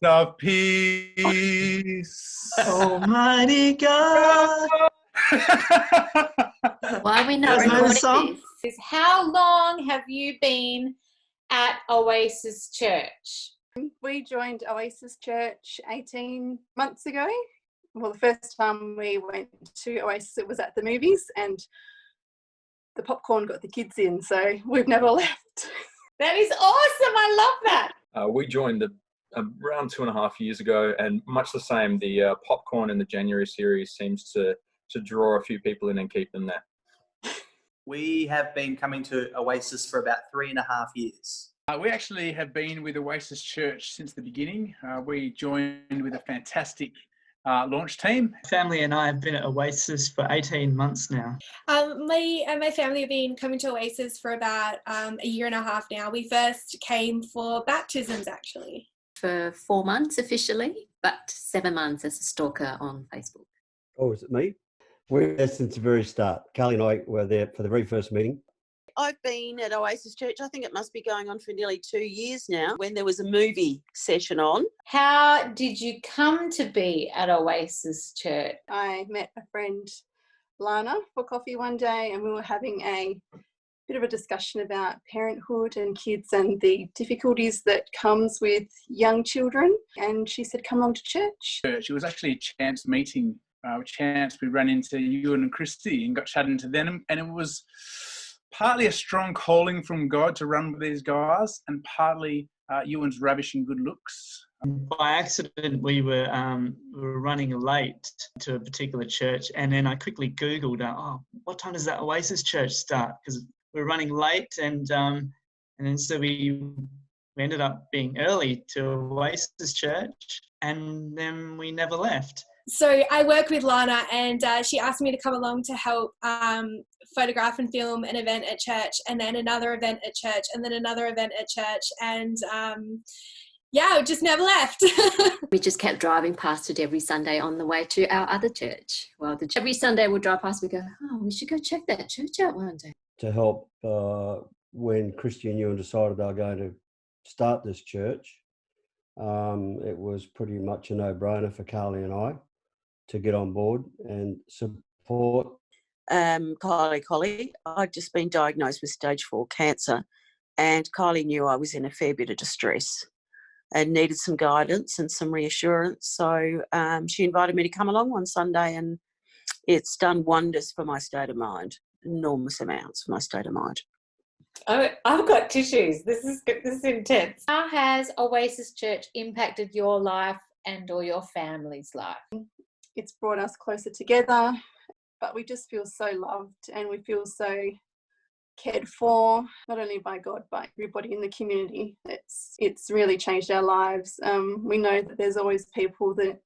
of peace. Almighty God. Why are we not recording this? How long have you been at Oasis Church? We joined Oasis Church 18 months ago. Well, the first time we went to Oasis, it was at the movies, and the popcorn got the kids in, so we've never left. That is awesome. I love that. We joined around 2.5 years ago, and much the same, the popcorn in the January series seems to draw a few people in and keep them there. We have been coming to Oasis for about 3.5 years. We actually have been with Oasis Church since the beginning. We joined with a fantastic launch team. Family and I have been at Oasis for 18 months now. Me and my family have been coming to Oasis for about a year and a half now. We first came for baptisms, actually. For 4 months officially, but 7 months as a stalker on Facebook. Oh, is it me? We're there since the very start. Carly and I were there for the very first meeting. I've been at Oasis Church, I think it must be going on for nearly 2 years now, when there was a movie session on. How did you come to be at Oasis Church? I met a friend, Lana, for coffee one day, and we were having a bit of a discussion about parenthood and kids and the difficulties that comes with young children. And she said, come along to church. It was actually a chance meeting, we ran into Ewan and Christy and got chatting to them, and it was partly a strong calling from God to run with these guys, and partly Ewan's ravishing good looks. By accident, we were running late to a particular church, and then I quickly Googled, what time does that Oasis Church start? Because we were running late, and then so we ended up being early to Oasis Church, and then we never left. So I work with Lana, and she asked me to come along to help photograph and film an event at church, and then another event at church, and then another event at church, and we just never left. We just kept driving past it every Sunday on the way to our other church. Well, every Sunday we'll drive past, we go, we should go check that church out one day. To help when Christy and Ewan decided they were going to start this church, it was pretty much a no-brainer for Carly and I to get on board and support. Kylie, I'd just been diagnosed with stage 4 cancer, and Kylie knew I was in a fair bit of distress and needed some guidance and some reassurance. So she invited me to come along one Sunday, and it's done wonders for my state of mind, enormous amounts for my state of mind. Oh, I've got tissues. This is intense. How has Oasis Church impacted your life and or your family's life? It's brought us closer together, but we just feel so loved, and we feel so cared for, not only by God, but everybody in the community. It's really changed our lives. We know that there's always people that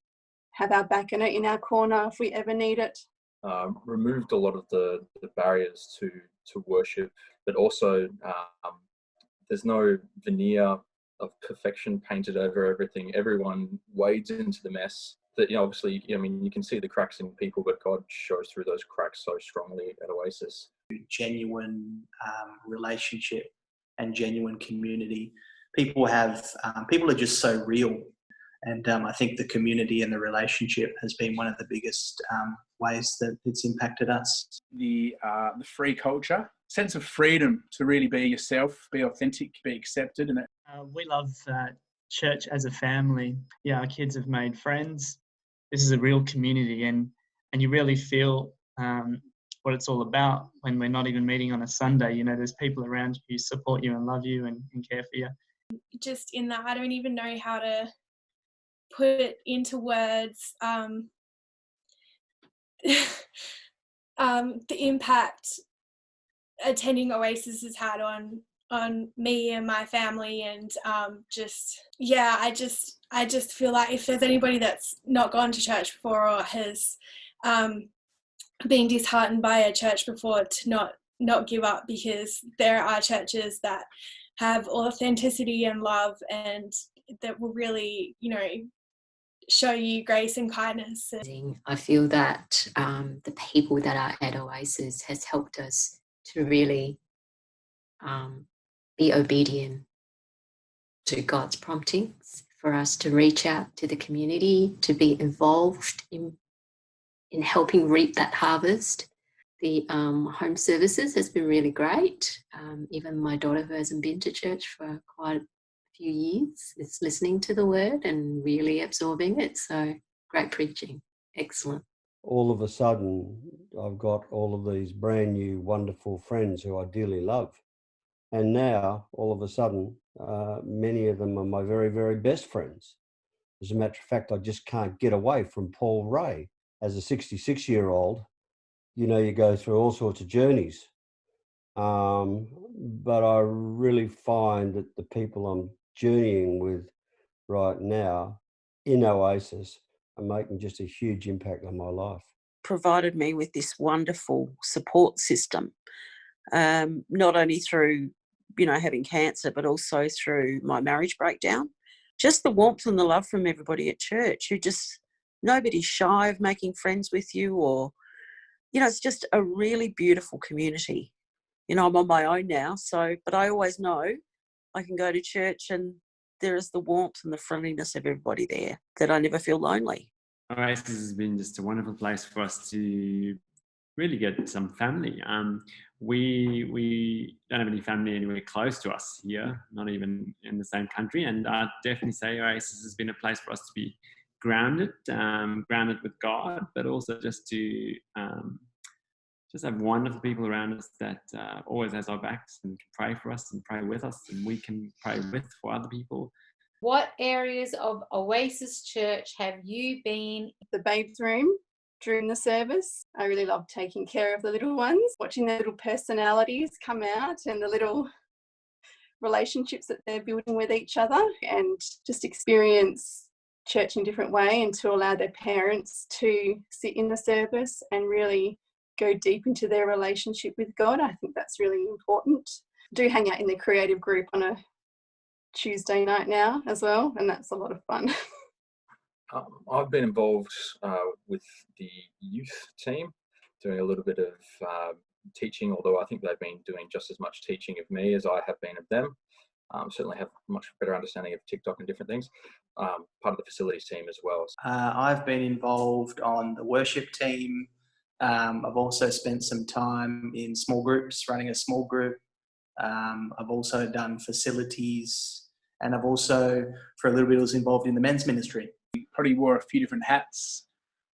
have our back and are in our corner if we ever need it. Removed a lot of the barriers to worship, but also there's no veneer of perfection painted over everything. Everyone wades into the mess. That, obviously, you can see the cracks in people, but God shows through those cracks so strongly at Oasis. Genuine relationship and genuine community. People are just so real, and I think the community and the relationship has been one of the biggest ways that it's impacted us. The free culture, sense of freedom to really be yourself, be authentic, be accepted, and we love church as a family. Yeah, our kids have made friends. This is a real community, and you really feel what it's all about when we're not even meeting on a Sunday. There's people around who support you and love you and care for you. Just in that, I don't even know how to put it into words. The impact attending Oasis has had on me and my family, and I just feel like if there's anybody that's not gone to church before or has been disheartened by a church before, to not give up, because there are churches that have authenticity and love, and that will really, show you grace and kindness. I feel that the people that are at Oasis has helped us to really be obedient to God's promptings for us to reach out to the community, to be involved in helping reap that harvest. The home services has been really great. Even my daughter, who hasn't been to church for quite a few years, is listening to the word and really absorbing it. So great preaching. Excellent. All of a sudden, I've got all of these brand new, wonderful friends who I dearly love. And now, all of a sudden, many of them are my very, very best friends. As a matter of fact, I just can't get away from Paul Ray. As a 66-year-old, you know, you go through all sorts of journeys. But I really find that the people I'm journeying with right now in Oasis are making just a huge impact on my life. Provided me with this wonderful support system, not only through, you know, having cancer, but also through my marriage breakdown. Just the warmth and the love from everybody at church. Nobody's shy of making friends with you, or, you know, it's just a really beautiful community. You know, I'm on my own now, but I always know I can go to church and there is the warmth and the friendliness of everybody there, that I never feel lonely. Oasis has been just a wonderful place for us to really get some family. We don't have any family anywhere close to us here, not even in the same country. And I'd definitely say Oasis has been a place for us to be grounded with God, but also just to just have wonderful people around us that always has our backs and can pray for us and pray with us, and we can pray with for other people. What areas of Oasis Church have you been? The babes' room during the service. I really love taking care of the little ones, watching their little personalities come out and the little relationships that they're building with each other, and just experience church in a different way, and to allow their parents to sit in the service and really go deep into their relationship with God. I think that's really important. I do hang out in the creative group on a Tuesday night now as well, and that's a lot of fun. I've been involved with the youth team, doing a little bit of teaching, although I think they've been doing just as much teaching of me as I have been of them. Certainly have much better understanding of TikTok and different things. Part of the facilities team as well. I've been involved on the worship team. I've also spent some time in small groups, running a small group. I've also done facilities, and I've also, for a little bit, was involved in the men's ministry. We probably wore a few different hats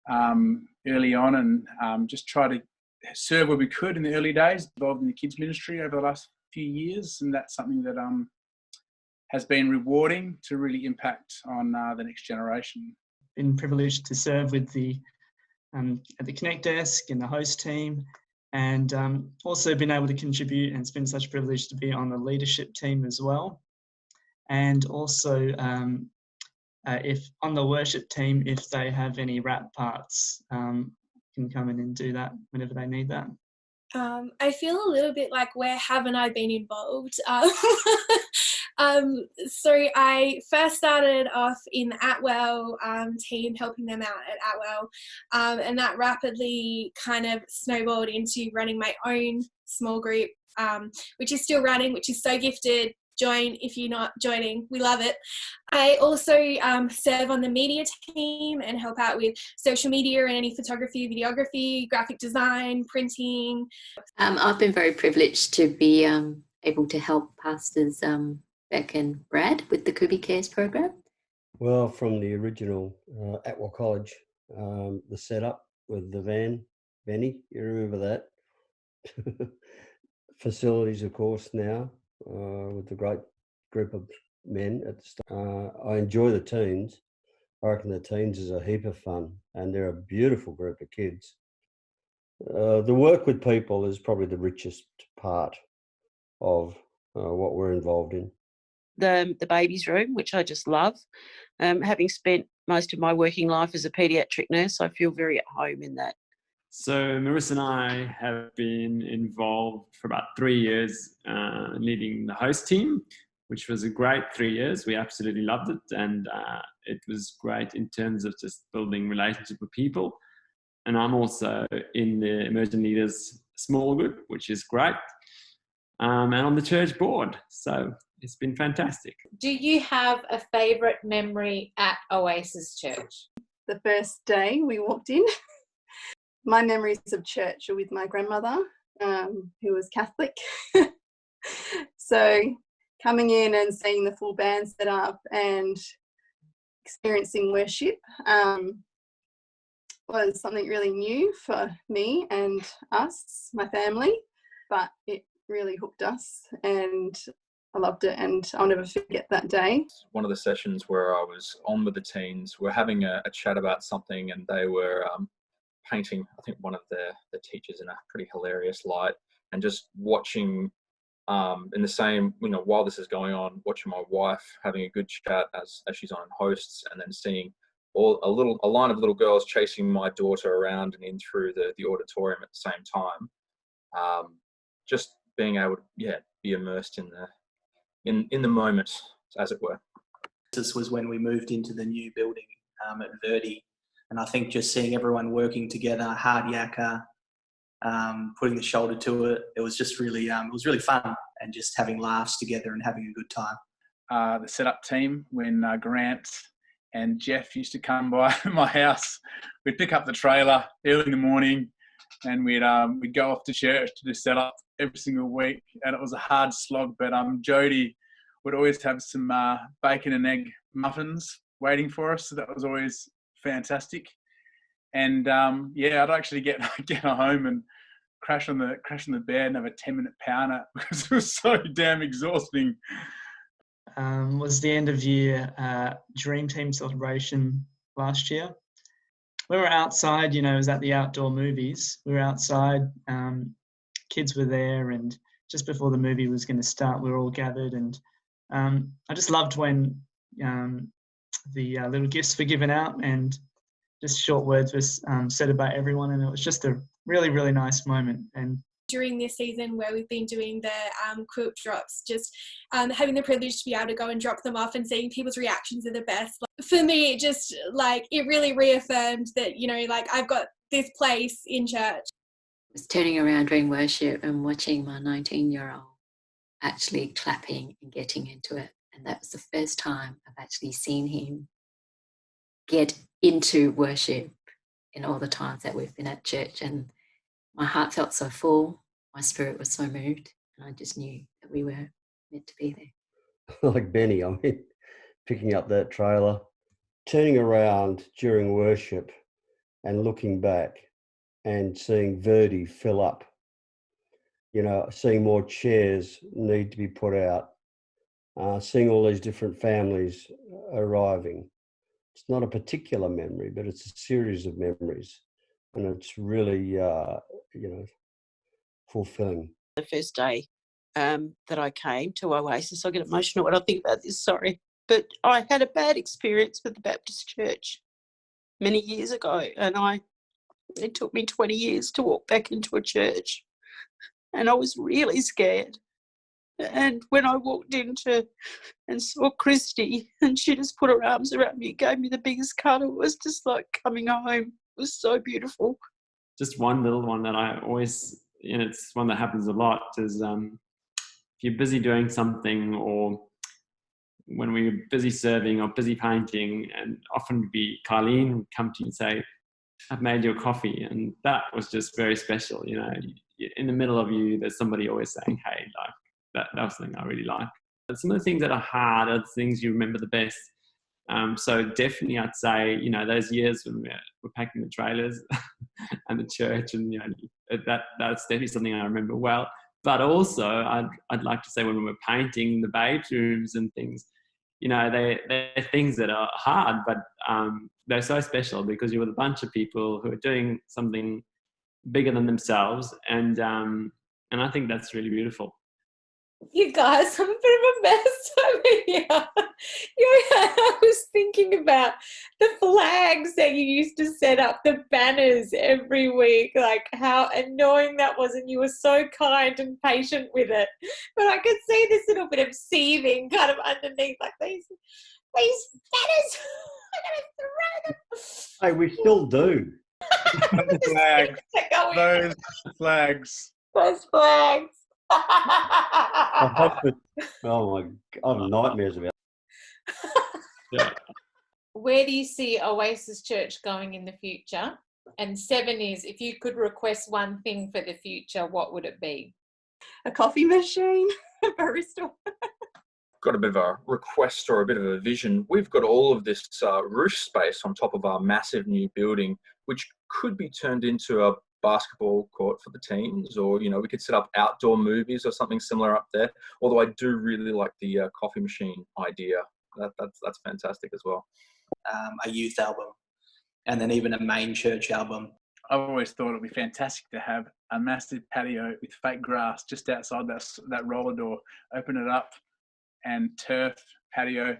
early on, and just try to serve where we could in the early days, involved in the kids ministry over the last few years, and that's something that has been rewarding to really impact on the next generation. Been privileged to serve with at the Connect desk and the host team, and also been able to contribute, and it's been such a privilege to be on the leadership team as well. And also if on the worship team, if they have any rap parts, can come in and do that whenever they need that. I feel a little bit like, where haven't I been involved? So I first started off in the Atwell team, helping them out at Atwell, and that rapidly kind of snowballed into running my own small group, which is still running, which is so gifted. Join if you're not joining, we love it. I also serve on the media team and help out with social media and any photography, videography, graphic design, printing. I've been very privileged to be able to help pastors Beck and Brad with the Kubi Cares program. Well, from the original Atwell College, the setup with the van, Benny, you remember that? Facilities, of course, now. With a great group of men at the start. I enjoy the teens. I reckon the teens is a heap of fun, and they're a beautiful group of kids. The work with people is probably the richest part of what we're involved in. The babies' room, which I just love. Having spent most of my working life as a paediatric nurse, I feel very at home in that. So Marissa and I have been involved for about 3 years leading the host team, which was a great 3 years. We absolutely loved it, and it was great in terms of just building relationships with people. And I'm also in the Emerging Leaders small group, which is great, and on the church board. So it's been fantastic. Do you have a favourite memory at Oasis Church? The first day we walked in, my memories of church are with my grandmother, who was Catholic. So coming in and seeing the full band set up and experiencing worship was something really new for me and us, my family, but it really hooked us and I loved it, and I'll never forget that day. One of the sessions where I was on with the teens, we're having a chat about something, and they were painting, I think, one of the teachers in a pretty hilarious light, and just watching in the same, while this is going on, watching my wife having a good chat as she's on hosts, and then seeing a line of little girls chasing my daughter around and in through the auditorium at the same time. Just being able to, be immersed in the moment, as it were. This was when we moved into the new building at Verdi, and I think just seeing everyone working together, hard yakka, putting the shoulder to it, it was just really, it was really fun, and just having laughs together and having a good time. The setup team, when Grant and Jeff used to come by my house, we'd pick up the trailer early in the morning, and we'd go off to church to do set up every single week, and it was a hard slog, but Jody would always have some bacon and egg muffins waiting for us, so that was always fantastic. And I'd actually get home and crash on the bed and have a 10-minute power nap because it was so damn exhausting. Was the end of year Dream Team celebration last year. We were outside, it was at the outdoor movies. We were outside, kids were there, and just before the movie was going to start, we were all gathered, and I just loved when the little gifts were given out and just short words were said about everyone, and it was just a really, really nice moment. And during this season where we've been doing the quilt drops, just having the privilege to be able to go and drop them off and seeing people's reactions are the best. For me, just it really reaffirmed that, I've got this place in church. I was turning around during worship and watching my 19-year-old actually clapping and getting into it. And that was the first time I've actually seen him get into worship in all the times that we've been at church. And my heart felt so full, my spirit was so moved, and I just knew that we were meant to be there. Like Benny, picking up that trailer, turning around during worship and looking back and seeing Verdi fill up, seeing more chairs need to be put out, seeing all these different families arriving. It's not a particular memory, but it's a series of memories, and it's really, fulfilling. The first day that I came to Oasis, I get emotional when I think about this, sorry. But I had a bad experience with the Baptist church many years ago, and it took me 20 years to walk back into a church, and I was really scared. And when I walked into and saw Christy, and she just put her arms around me and gave me the biggest cuddle, it was just like coming home. It was so beautiful. Just one little one that I always, it's one that happens a lot, is if you're busy doing something, or when we were busy serving or busy painting, and often Carleen would come to you and say, I've made you a coffee. And that was just very special. In the middle of you, there's somebody always saying, hey, that was something I really like. But some of the things that are hard are the things you remember the best. So definitely I'd say, those years when we're packing the trailers and the church, and that's definitely something I remember well. But also I'd like to say when we were painting the bedrooms and things, they're things that are hard, but they're so special because you're with a bunch of people who are doing something bigger than themselves, and I think that's really beautiful. You guys, I'm a bit of a mess over here. I was thinking about the flags that you used to set up, the banners every week, like how annoying that was, and you were so kind and patient with it. But I could see this little bit of seething kind of underneath, like these banners. I'm going to throw them. Hey, we still do. Those flags. Those flags. Oh my! I have nightmares about it. Yeah. Where do you see Oasis Church going in the future? And 7 is, if you could request one thing for the future, what would it be? A coffee machine, a barista. Got a bit of a request or a bit of a vision. We've got all of this roof space on top of our massive new building, which could be turned into a basketball court for the teams, or we could set up outdoor movies or something similar up there. Although I do really like the coffee machine idea. That's fantastic as well. A youth album, and then even a main church album. I've always thought it'd be fantastic to have a massive patio with fake grass just outside that roller door. Open it up and turf patio,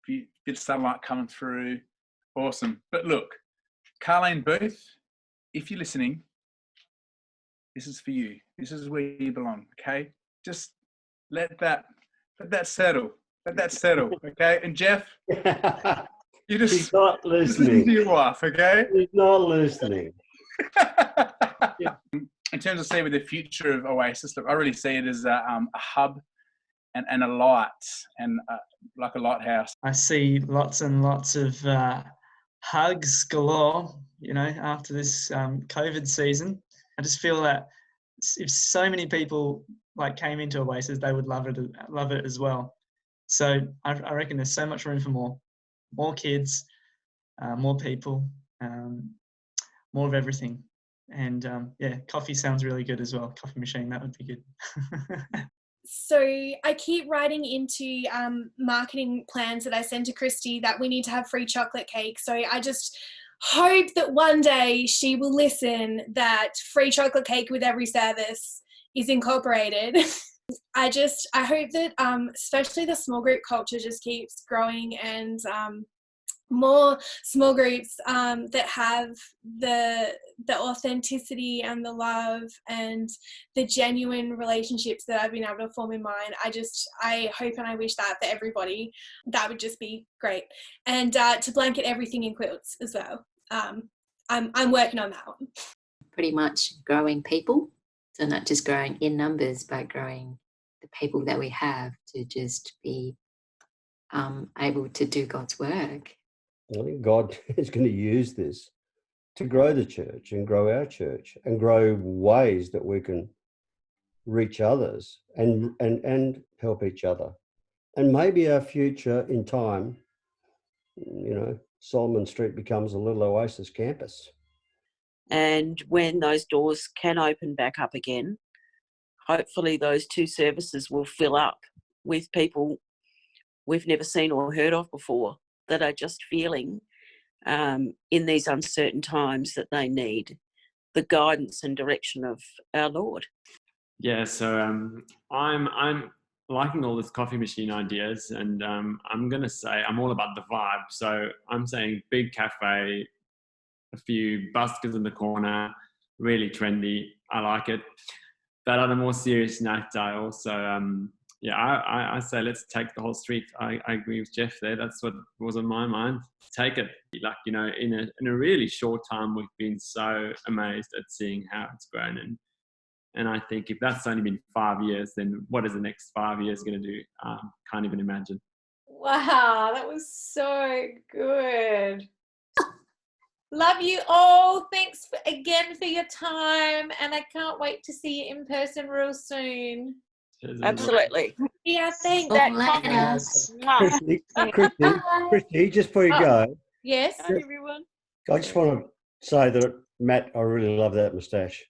bit of sunlight coming through. Awesome. But look, Carlene Booth, if you're listening, this is for you. This is where you belong. Okay, just let that settle. Let that settle. Okay, and Jeff. You just, He's not listening. Listen to your wife, okay? He's not listening. In terms of say with the future of Oasis, look, I really see it as a hub and a light and like a lighthouse. I see lots and lots of hugs galore, after this COVID season. I just feel that if so many people came into Oasis, they would love it as well. So I reckon there's so much room for more kids, more people, more of everything. And coffee sounds really good as well. Coffee machine, that would be good. So I keep writing into marketing plans that I send to Christy that we need to have free chocolate cake. So I just hope that one day she will listen, that free chocolate cake with every service is incorporated. I hope that especially the small group culture just keeps growing, and more small groups that have the authenticity and the love and the genuine relationships that I've been able to form in mine. I hope and I wish that for everybody. That would just be great. And to blanket everything in quilts as well. I'm working on that one. Pretty much growing people. So not just growing in numbers, but growing the people that we have to just be able to do God's work. I think God is going to use this to grow the church and grow our church and grow ways that we can reach others and help each other. And maybe our future in time, Solomon Street becomes a little Oasis campus. And when those doors can open back up again, hopefully those 2 services will fill up with people we've never seen or heard of before, that are just feeling in these uncertain times that they need the guidance and direction of our Lord. Yeah, so I'm liking all this coffee machine ideas, and I'm going to say I'm all about the vibe. So I'm saying big cafe, a few buskers in the corner, really trendy. I like it. But on a more serious note, I also, I say let's take the whole street. I agree with Jeff there. That's what was on my mind. Take it. In a really short time, we've been so amazed at seeing how it's grown. And I think if that's only been 5 years, then what is the next 5 years going to do? Can't even imagine. Wow, that was so good. Love you all. Thanks again for your time, and I can't wait to see you in person real soon. Absolutely. Yeah, thanks. Christy, just before you go. Yes. Hi, everyone. I just want to say that, Matt, I really love that moustache.